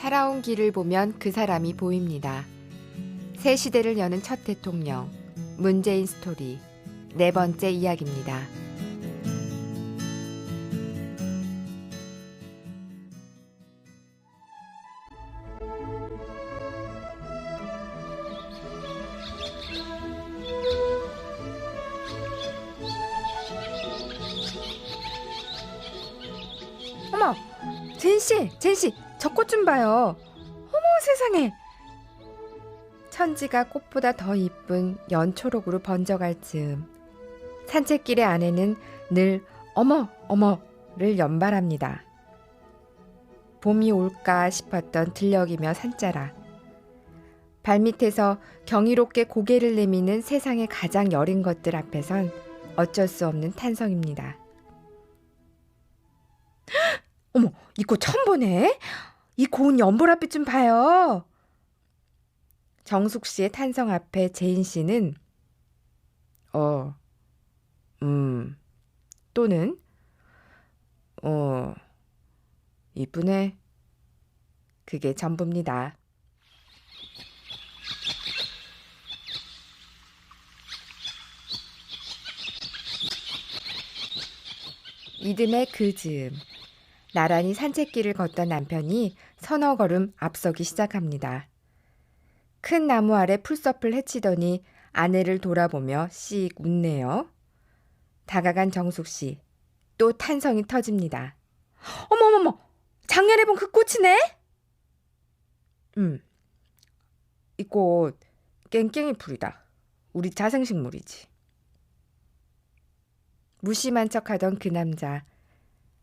살아온 길을 보면 그 사람이 보입니다. 새 시대를 여는 첫 대통령, 문재인 스토리, 네 번째 이야기입니다. 어머, 젠씨, 저 꽃 좀 봐요. 어머, 세상에. 천지가 꽃보다 더 이쁜 연초록으로 번져갈 즈음 산책길의 아내는 늘 어머를 연발합니다. 봄이 올까 싶었던 들녘이며 산자라. 발밑에서 경이롭게 고개를 내미는 세상의 가장 여린 것들 앞에선 어쩔 수 없는 탄성입니다. 어머, 이 꽃 처음 보네? 이 고운 연보랏빛 좀 봐요. 정숙 씨의 탄성 앞에 제인 씨는 또는 이쁘네. 그게 전부입니다. 이듬해 그 즈음 나란히 산책길을 걷던 남편이 서너 걸음 앞서기 시작합니다. 큰 나무 아래 풀숲을 헤치더니 아내를 돌아보며 씩 웃네요. 다가간 정숙 씨, 또 탄성이 터집니다. 어머머머, 작년에 본 그 꽃이네? 이 꽃 깽깽이 풀이다. 우리 자생식물이지. 무심한 척하던 그 남자.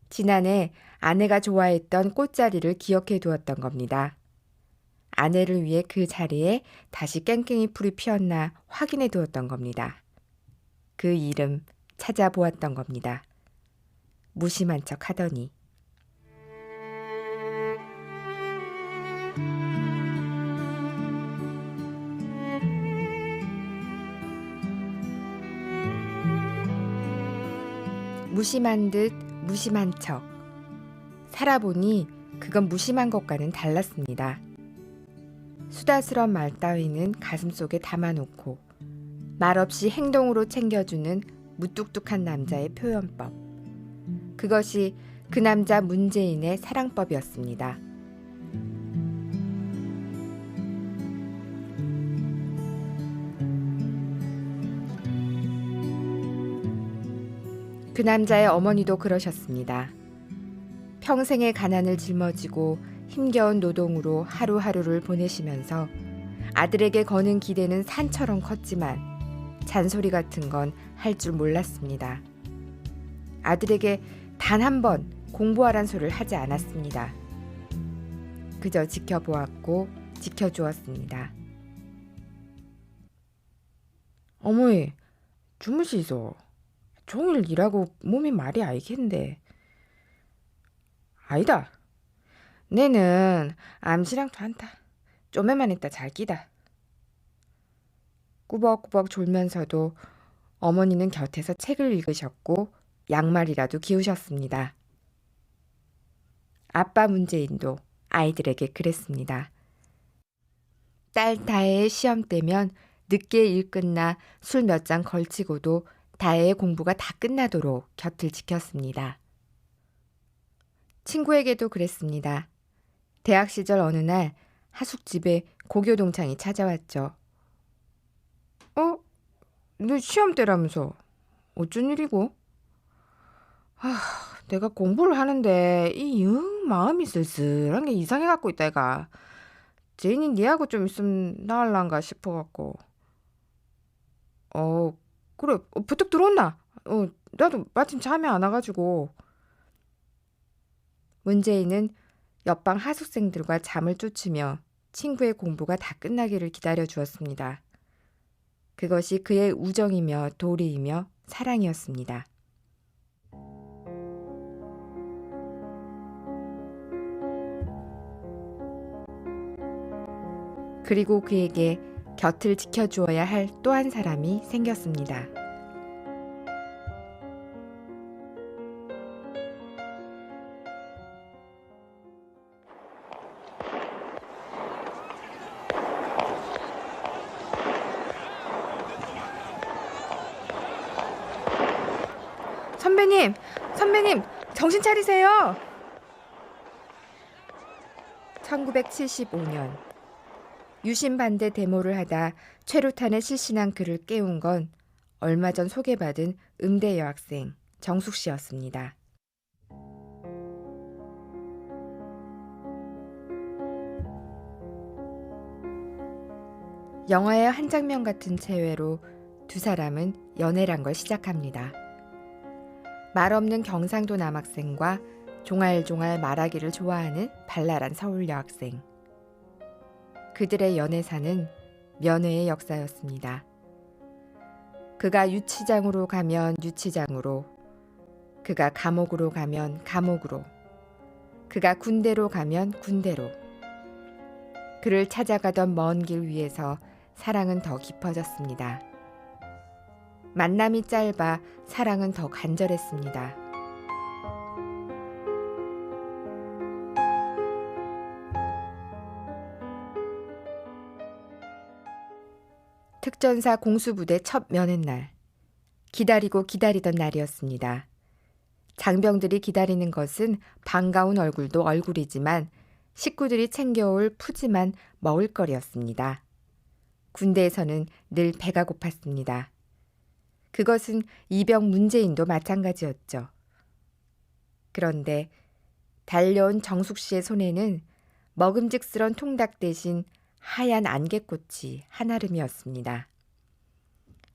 지난해 아내가 좋아했던 꽃자리를 기억해 두었던 겁니다. 아내를 위해 그 자리에 다시 깽깽이 풀이 피었나 확인해 두었던 겁니다. 그 이름 찾아보았던 겁니다. 무심한 척 하더니. 무심한 듯 무심한 척. 살아보니 그건 무심한 것과는 달랐습니다. 수다스런 말 따위는 가슴속에 담아놓고 말없이 행동으로 챙겨주는 무뚝뚝한 남자의 표현법. 그것이 그 남자 문재인의 사랑법이었습니다. 그 남자의 어머니도 그러셨습니다. 평생의 가난을 짊어지고 힘겨운 노동으로 하루하루를 보내시면서 아들에게 거는 기대는 산처럼 컸지만 잔소리 같은 건 할 줄 몰랐습니다. 아들에게 단 한 번 공부하란 소리를 하지 않았습니다. 그저 지켜보았고 지켜주었습니다. 어머니, 주무시소. 종일 일하고 몸이 말이 아이겠는데. 아니다. 내는 암시랑도 한다. 좀에만 있다 잘 끼다. 꾸벅꾸벅 졸면서도 어머니는 곁에서 책을 읽으셨고 양말이라도 기우셨습니다. 아빠 문재인도 아이들에게 그랬습니다. 딸 다혜의 시험 때면 늦게 일 끝나 술 몇 잔 걸치고도 다혜의 공부가 다 끝나도록 곁을 지켰습니다. 친구에게도 그랬습니다. 대학 시절 어느 날 하숙집에 고교 동창이 찾아왔죠. 너 시험 때라면서 어쩐 일이고? 내가 공부를 하는데 이 영 마음이 쓸쓸한 게 이상해 갖고 있다 이가. 제인이 니하고 좀 있으면 나을란가 싶어갖고. 그래, 부탁 들어온나? 나도 마침 잠이 안 와가지고. 문재인은 옆방 하숙생들과 잠을 쫓으며 친구의 공부가 다 끝나기를 기다려 주었습니다. 그것이 그의 우정이며 도리이며 사랑이었습니다. 그리고 그에게 곁을 지켜주어야 할 또 한 사람이 생겼습니다. 선배님, 선배님, 정신 차리세요. 1975년 유신 반대 데모를 하다 최루탄에 실신한 그를 깨운 건 얼마 전 소개받은 음대 여학생 정숙 씨였습니다. 영화의 한 장면 같은 재회로 두 사람은 연애란 걸 시작합니다. 말 없는 경상도 남학생과 종알종알 말하기를 좋아하는 발랄한 서울 여학생. 그들의 연애사는 면회의 역사였습니다. 그가 유치장으로 가면 유치장으로, 그가 감옥으로 가면 감옥으로, 그가 군대로 가면 군대로. 그를 찾아가던 먼 길 위에서 사랑은 더 깊어졌습니다. 만남이 짧아 사랑은 더 간절했습니다. 특전사 공수부대 첫 면회날. 기다리고 기다리던 날이었습니다. 장병들이 기다리는 것은 반가운 얼굴도 얼굴이지만 식구들이 챙겨올 푸짐한 먹을거리였습니다. 군대에서는 늘 배가 고팠습니다. 그것은 이병 문재인도 마찬가지였죠. 그런데 달려온 정숙 씨의 손에는 먹음직스런 통닭 대신 하얀 안개꽃이 한아름이었습니다.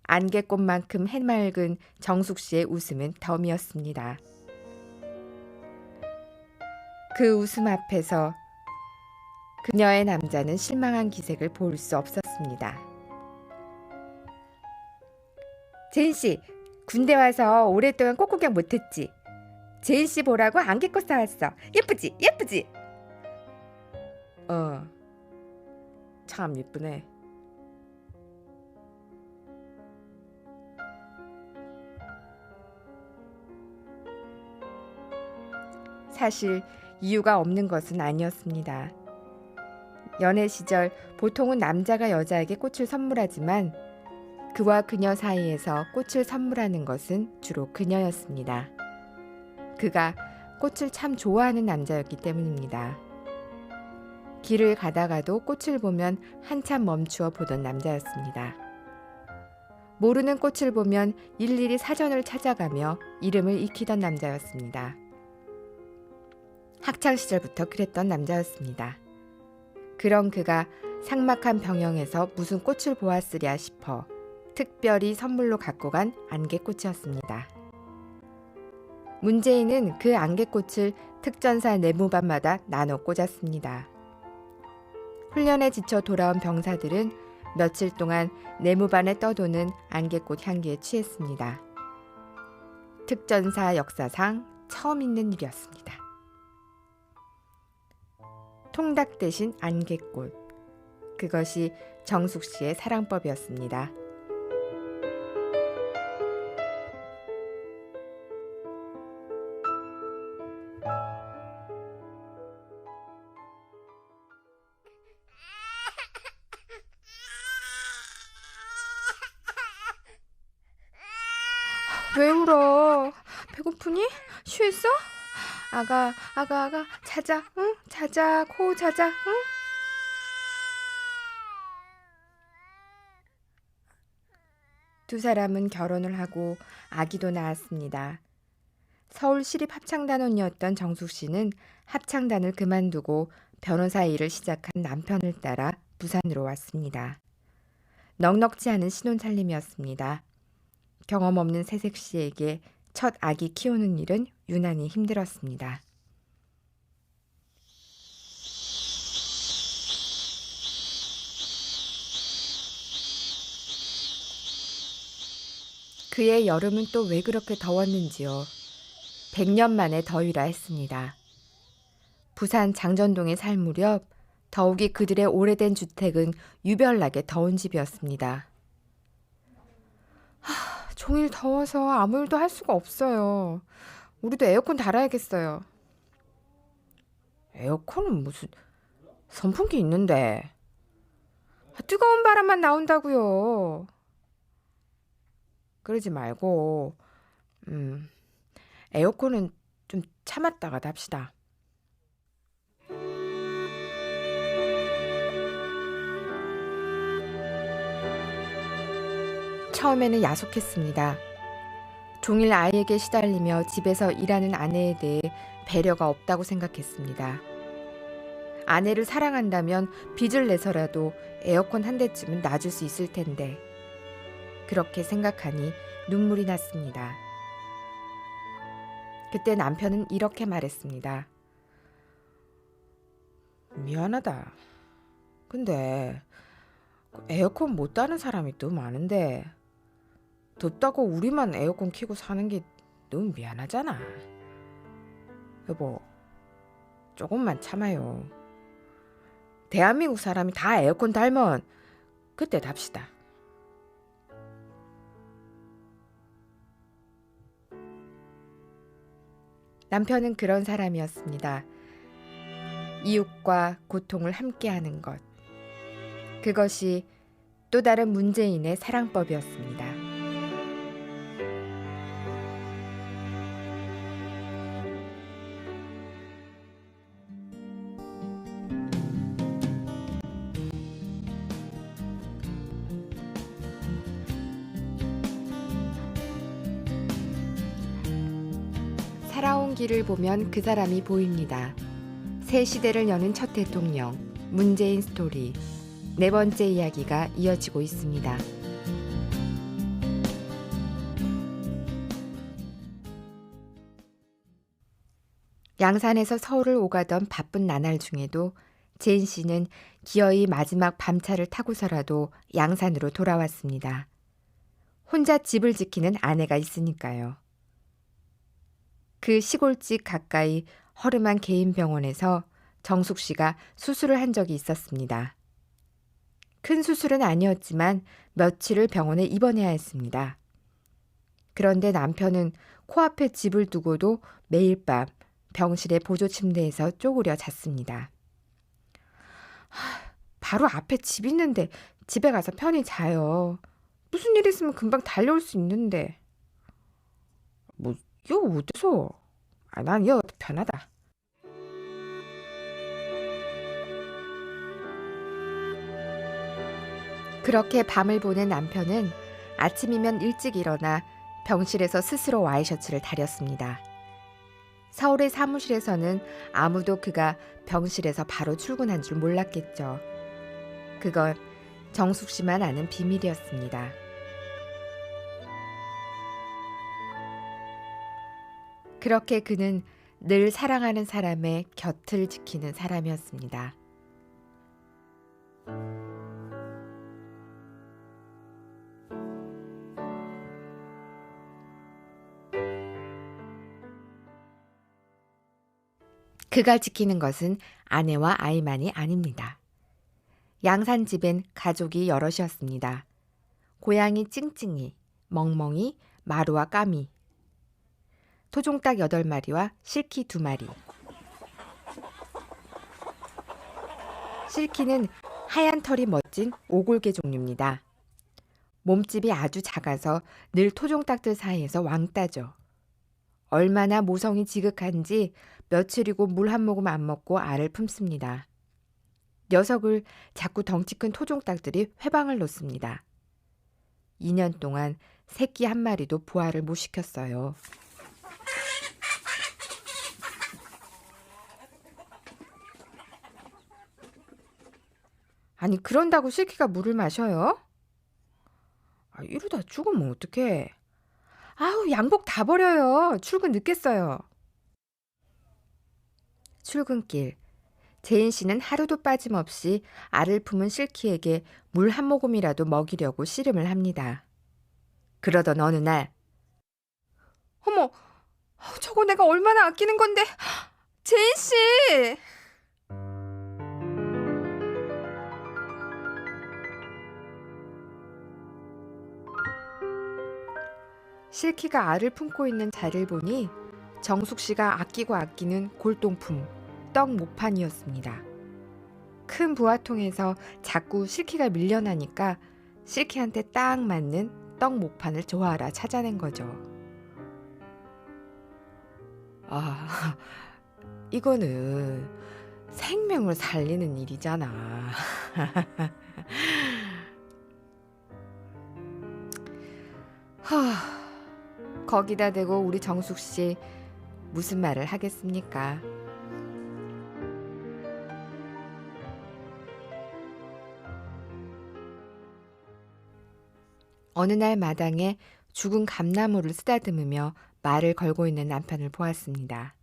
안개꽃만큼 해맑은 정숙 씨의 웃음은 덤이었습니다. 그 웃음 앞에서 그녀의 남자는 실망한 기색을 볼 수 없었습니다. 제인 씨, 군대 와서 오랫동안 꽃구경 못했지? 제인 씨 보라고 안개꽃 사왔어. 예쁘지? 예쁘지? 참 예쁘네. 사실 이유가 없는 것은 아니었습니다. 연애 시절 보통은 남자가 여자에게 꽃을 선물하지만 그와 그녀 사이에서 꽃을 선물하는 것은 주로 그녀였습니다. 그가 꽃을 참 좋아하는 남자였기 때문입니다. 길을 가다가도 꽃을 보면 한참 멈추어 보던 남자였습니다. 모르는 꽃을 보면 일일이 사전을 찾아가며 이름을 익히던 남자였습니다. 학창시절부터 그랬던 남자였습니다. 그런 그가 삭막한 병영에서 무슨 꽃을 보았으랴 싶어 특별히 선물로 갖고 간 안개꽃이었습니다. 문재인은 그 안개꽃을 특전사 내무반마다 나눠 꽂았습니다. 훈련에 지쳐 돌아온 병사들은 며칠 동안 내무반에 떠도는 안개꽃 향기에 취했습니다. 특전사 역사상 처음 있는 일이었습니다. 통닭 대신 안개꽃. 그것이 정숙 씨의 사랑법이었습니다. 왜 울어? 배고프니? 쉬했어? 아가, 자자, 응? 자자, 코 자자, 응? 두 사람은 결혼을 하고 아기도 낳았습니다. 서울 시립합창단원이었던 정숙 씨는 합창단을 그만두고 변호사 일을 시작한 남편을 따라 부산으로 왔습니다. 넉넉지 않은 신혼살림이었습니다. 경험 없는 새색 씨에게 첫 아기 키우는 일은 유난히 힘들었습니다. 그의 여름은 또 왜 그렇게 더웠는지요. 100년 만에 더위라 했습니다. 부산 장전동에 살 무렵 더욱이 그들의 오래된 주택은 유별나게 더운 집이었습니다. 종일 더워서 아무 일도 할 수가 없어요. 우리도 에어컨 달아야겠어요. 에어컨은 무슨 선풍기 있는데. 뜨거운 바람만 나온다고요. 그러지 말고 에어컨은 좀 참았다가 답시다. 처음에는 야속했습니다. 종일 아이에게 시달리며 집에서 일하는 아내에 대해 배려가 없다고 생각했습니다. 아내를 사랑한다면 빚을 내서라도 에어컨 한 대쯤은 놔줄 수 있을 텐데 그렇게 생각하니 눈물이 났습니다. 그때 남편은 이렇게 말했습니다. 미안하다. 근데 에어컨 못 다는 사람이 또 많은데 덥다고 우리만 에어컨 켜고 사는 게 너무 미안하잖아. 여보, 조금만 참아요. 대한민국 사람이 다 에어컨 달면 그때 답시다. 남편은 그런 사람이었습니다. 이웃과 고통을 함께하는 것. 그것이 또 다른 문재인의 사랑법이었습니다. 살아온 길을 보면 그 사람이 보입니다. 새 시대를 여는 첫 대통령, 문재인 스토리. 네 번째 이야기가 이어지고 있습니다. 양산에서 서울을 오가던 바쁜 나날 중에도 제인 씨는 기어이 마지막 밤차를 타고서라도 양산으로 돌아왔습니다. 혼자 집을 지키는 아내가 있으니까요. 그 시골집 가까이 허름한 개인 병원에서 정숙 씨가 수술을 한 적이 있었습니다. 큰 수술은 아니었지만 며칠을 병원에 입원해야 했습니다. 그런데 남편은 코앞에 집을 두고도 매일 밤 병실의 보조 침대에서 쪼그려 잤습니다. 바로 앞에 집 있는데 집에 가서 편히 자요. 무슨 일 있으면 금방 달려올 수 있는데. 뭐 이거 어때서? 난 이거 편하다. 그렇게 밤을 보낸 남편은 아침이면 일찍 일어나 병실에서 스스로 와이셔츠를 다렸습니다. 서울의 사무실에서는 아무도 그가 병실에서 바로 출근한 줄 몰랐겠죠. 그건 정숙 씨만 아는 비밀이었습니다. 그렇게 그는 늘 사랑하는 사람의 곁을 지키는 사람이었습니다. 그가 지키는 것은 아내와 아이만이 아닙니다. 양산집엔 가족이 여럿이었습니다. 고양이 찡찡이, 멍멍이, 마루와 까미, 토종닭 8마리와 실키 2마리. 실키는 하얀 털이 멋진 오골개 종류입니다. 몸집이 아주 작아서 늘 토종닭들 사이에서 왕따죠. 얼마나 모성이 지극한지 며칠이고 물 한 모금 안 먹고 알을 품습니다. 녀석을 자꾸 덩치 큰 토종닭들이 회방을 놓습니다. 2년 동안 새끼 한 마리도 부화를 못 시켰어요. 아니 그런다고 실키가 물을 마셔요? 이러다 죽으면 어떡해. 아우 양복 다 버려요. 출근 늦겠어요. 출근길 제인 씨는 하루도 빠짐없이 알을 품은 실키에게 물 한 모금이라도 먹이려고 씨름을 합니다. 그러던 어느 날 어머 저거 내가 얼마나 아끼는 건데 제인 씨! 실키가 알을 품고 있는 자리를 보니 정숙 씨가 아끼고 아끼는 골동품, 떡 모판이었습니다. 큰 부화통에서 자꾸 실키가 밀려나니까 실키한테 딱 맞는 떡 모판을 조아라 찾아낸 거죠. 아, 이거는 생명을 살리는 일이잖아. 하, 거기다 대고 우리 정숙 씨 무슨 말을 하겠습니까? 어느 날 마당에 죽은 감나무를 쓰다듬으며 말을 걸고 있는 남편을 보았습니다.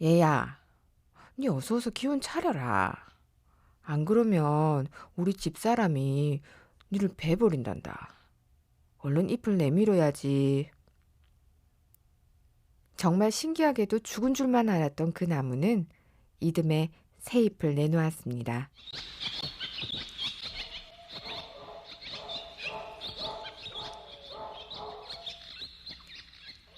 얘야, 네 어서 어서 기운 차려라. 안 그러면 우리 집사람이 니를 베버린단다. 얼른 잎을 내밀어야지. 정말 신기하게도 죽은 줄만 알았던 그 나무는 이듬해 새 잎을 내놓았습니다.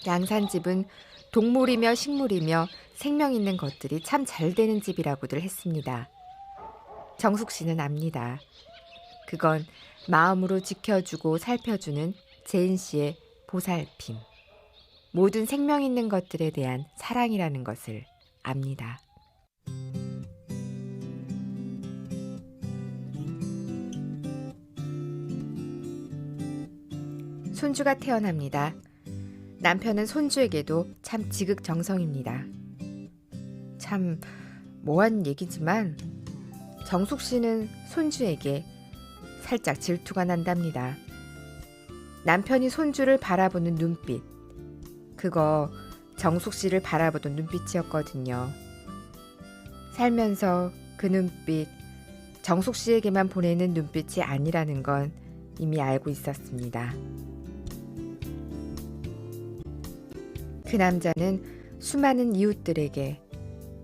양산집은 동물이며 식물이며 생명 있는 것들이 참 잘 되는 집이라고들 했습니다. 정숙 씨는 압니다. 그건 마음으로 지켜주고 살펴주는 재인 씨의 보살핌. 모든 생명 있는 것들에 대한 사랑이라는 것을 압니다. 손주가 태어납니다. 남편은 손주에게도 참 지극정성입니다. 참 모한 얘기지만 정숙 씨는 손주에게 살짝 질투가 난답니다. 남편이 손주를 바라보는 눈빛, 그거 정숙 씨를 바라보던 눈빛이었거든요. 살면서 그 눈빛, 정숙 씨에게만 보내는 눈빛이 아니라는 건 이미 알고 있었습니다. 그 남자는 수많은 이웃들에게,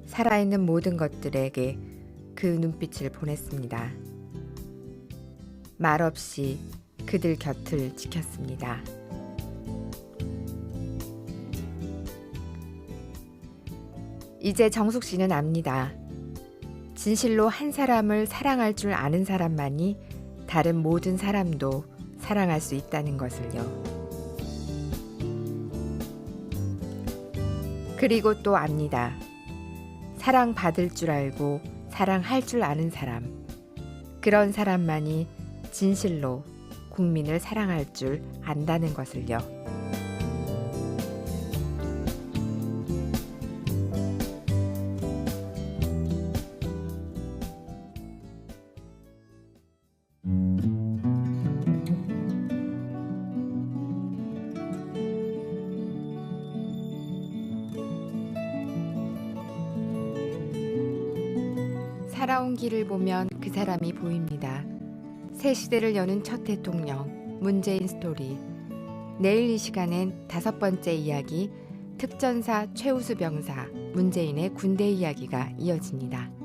살아있는 모든 것들에게 그 눈빛을 보냈습니다. 말없이 그들 곁을 지켰습니다. 이제 정숙 씨는 압니다. 진실로 한 사람을 사랑할 줄 아는 사람만이 다른 모든 사람도 사랑할 수 있다는 것을요. 그리고 또 압니다. 사랑받을 줄 알고 사랑할 줄 아는 사람, 그런 사람만이 진실로 국민을 사랑할 줄 안다는 것을요. 살아온 길을 보면 그 사람이 보입니다. 새 시대를 여는 첫 대통령, 문재인 스토리. 내일 이 시간엔 5번째 이야기, 특전사 최우수 병사, 문재인의 군대 이야기가 이어집니다.